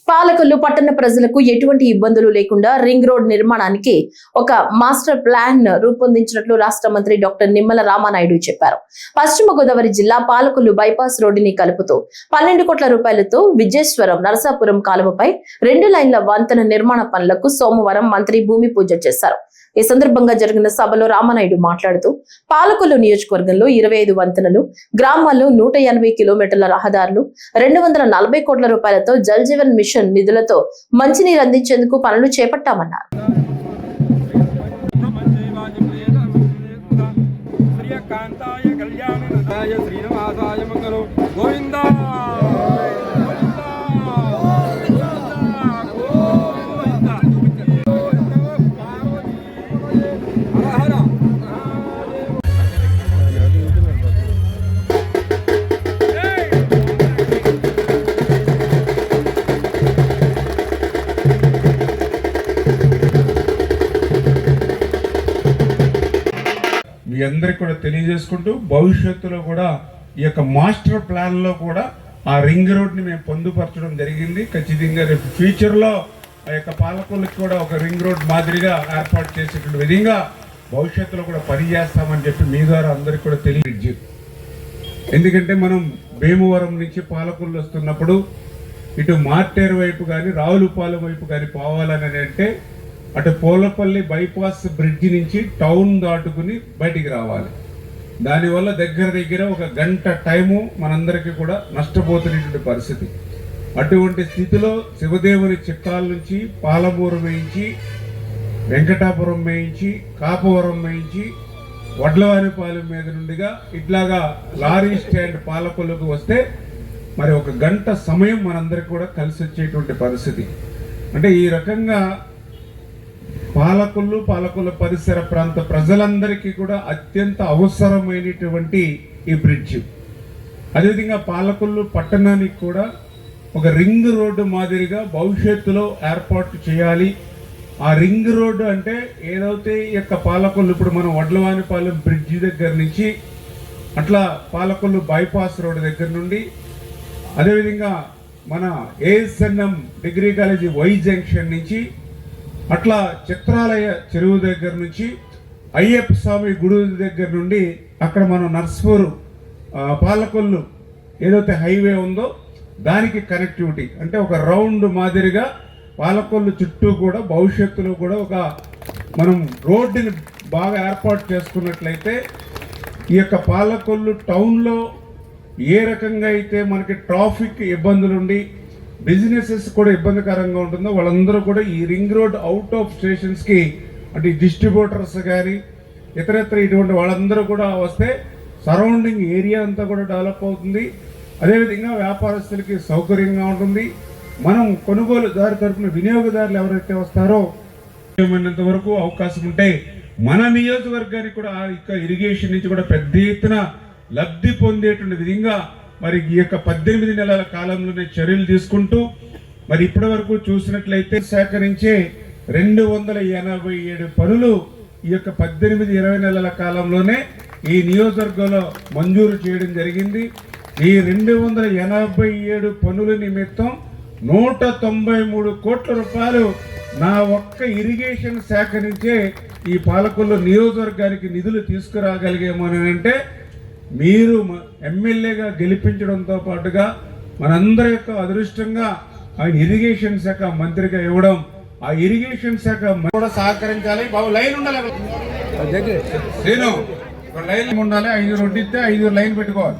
పాలకొల్లు పట్టణ ప్రజలకు ఎటువంటి ఇబ్బందులు లేకుండా రింగ్ రోడ్ నిర్మాణానికి ఒక మాస్టర్ ప్లాన్ రూపొందించినట్లు రాష్ట్ర మంత్రి డాక్టర్ నిమ్మల రామానాయుడు చెప్పారు. పశ్చిమ గోదావరి జిల్లా పాలకొల్లు బైపాస్ రోడ్డుని కలుపుతూ 12 కోట్ల రూపాయలతో విజేశ్వరం నరసాపురం కాలువపై 2 లైన్ల వంతెన నిర్మాణ పనులకు సోమవారం మంత్రి భూమి పూజ చేశారు. ఈ సందర్భంగా జరిగిన సభలో రామానాయుడు మాట్లాడుతూ పాలకొల్లు నియోజకవర్గంలో 25 వంతెనలు, గ్రామాల్లో 180 కిలోమీటర్ల రహదారులు, 240 కోట్ల రూపాయలతో జల్ జీవన్ మిషన్ నిధులతో మంచినీరు అందించేందుకు పనులు చేపట్టామన్నారు. మీ అందరికి కూడా తెలియజేసుకుంటూ భవిష్యత్తులో కూడా ఈ యొక్క మాస్టర్ ప్లాన్ లో కూడా ఆ రింగ్ రోడ్ ని మేము పొందుపరచడం జరిగింది. ఖచ్చితంగా రేపు ఫ్యూచర్ లో ఆ యొక్క పాలకొల్లుకి కూడా ఒక రింగ్ రోడ్ మాదిరిగా ఏర్పాటు చేసేటువంటి విధంగా భవిష్యత్తులో కూడా పనిచేస్తామని చెప్పి మీ ద్వారా అందరికి కూడా తెలియజేయు. ఎందుకంటే మనం భీమవరం నుంచి పాలకొల్లు వస్తున్నప్పుడు ఇటు మార్టేరు వైపు కానీ రావులపాలెం వైపు కానీ పోవాలని అంటే అటు పోలపల్లి బైపాస్ బ్రిడ్జి నుంచి టౌన్ దాటుకుని బయటికి రావాలి. దానివల్ల దగ్గర ఒక గంట టైము మనందరికీ కూడా నష్టపోతున్నటువంటి పరిస్థితి. అటువంటి స్థితిలో శివదేవుని చిత్తాల నుంచి పాలమూరు వేయించి, వెంకటాపురం వేయించి, కాపవరం వేయించి, వడ్లవారిపాలెం మీద నుండిగా ఇట్లాగా లారీ స్టాండ్ పాలకొల్లుకు వస్తే మరి ఒక గంట సమయం మనందరికీ కూడా కలిసి వచ్చేటువంటి పరిస్థితి. అంటే ఈ రకంగా పాలకొల్లు పరిసర ప్రాంత ప్రజలందరికీ కూడా అత్యంత అవసరమైనటువంటి ఈ బ్రిడ్జ్. అదేవిధంగా పాలకొల్లు పట్టణానికి కూడా ఒక రింగ్ రోడ్డు మాదిరిగా భవిష్యత్తులో ఏర్పాటు చేయాలి. ఆ రింగ్ రోడ్డు అంటే ఏదైతే ఈ యొక్క పాలకొల్లు ఇప్పుడు మనం వడ్లవానిపాలెం బ్రిడ్జి దగ్గర నుంచి అట్లా పాలకొల్లు బైపాస్ రోడ్డు దగ్గర నుండి, అదేవిధంగా మన ఏఎస్ఎన్ఎం డిగ్రీ కాలేజీ వై జంక్షన్ నుంచి అట్లా చిత్రాలయ చెరువు దగ్గర నుంచి అయ్యప్ప స్వామి గుడి దగ్గర నుండి అక్కడ మనం నర్సపూర్ పాలకొల్లు ఏదైతే హైవే ఉందో దానికి కనెక్టివిటీ అంటే ఒక రౌండ్ మాదిరిగా పాలకొల్లు చుట్టూ కూడా భవిష్యత్తులో కూడా ఒక మనం రోడ్డుని బాగా ఏర్పాటు చేసుకున్నట్లయితే ఈ యొక్క పాలకొల్లు టౌన్లో ఏ రకంగా అయితే మనకి ట్రాఫిక్ ఇబ్బందులుండి బిజినెసెస్ కూడా ఇబ్బందికరంగా ఉంటుందో వాళ్ళందరూ కూడా ఈ రింగ్ రోడ్ అవుట్ ఆఫ్ స్టేషన్స్కి అంటే డిస్ట్రిబ్యూటర్స్ కానీ ఇతరత్ర ఇటువంటి వాళ్ళందరూ కూడా వస్తే సరౌండింగ్ ఏరియా అంతా కూడా డెవలప్ అవుతుంది. అదేవిధంగా వ్యాపారస్తులకి సౌకర్యంగా ఉంటుంది. మనం కొనుగోలుదారు తరపున వినియోగదారులు ఎవరైతే వస్తారో ఏమైనంత వరకు అవకాశం ఉంటే మన నియోజకవర్గానికి కూడా ఆ యొక్క ఇరిగేషన్ నుంచి కూడా పెద్ద ఎత్తున లబ్ధి పొందేటువంటి విధంగా మరి ఈ యొక్క 18 నెలల కాలంలోనే చర్యలు తీసుకుంటూ మరి ఇప్పటి వరకు చూసినట్లయితే సేకరించే 287 పనులు ఈ యొక్క 18-20 నెలల కాలంలోనే ఈ నియోజకవర్గంలో మంజూరు చేయడం జరిగింది. ఈ 287 పనుల నిమిత్తం 193 కోట్ల రూపాయలు నా ఒక్క ఇరిగేషన్ శాఖ నుంచే ఈ పాలకొల్లు నియోజకవర్గానికి నిధులు తీసుకురాగలిగేమోనంటే మీరు ఎమ్మెల్యేగా గెలిపించడంతో పాటుగా మనందరి యొక్క అదృష్టంగా ఆయన ఇరిగేషన్ శాఖ మంత్రిగా ఇవ్వడం, ఆ ఇరిగేషన్ శాఖ కూడా సహకరించాలి. బాబు లైన్ ఉండాలి, నేను లైన్ ఉండాలి. 5 రోడ్డు ఇస్తే 5 లైన్ పెట్టుకోవాలి.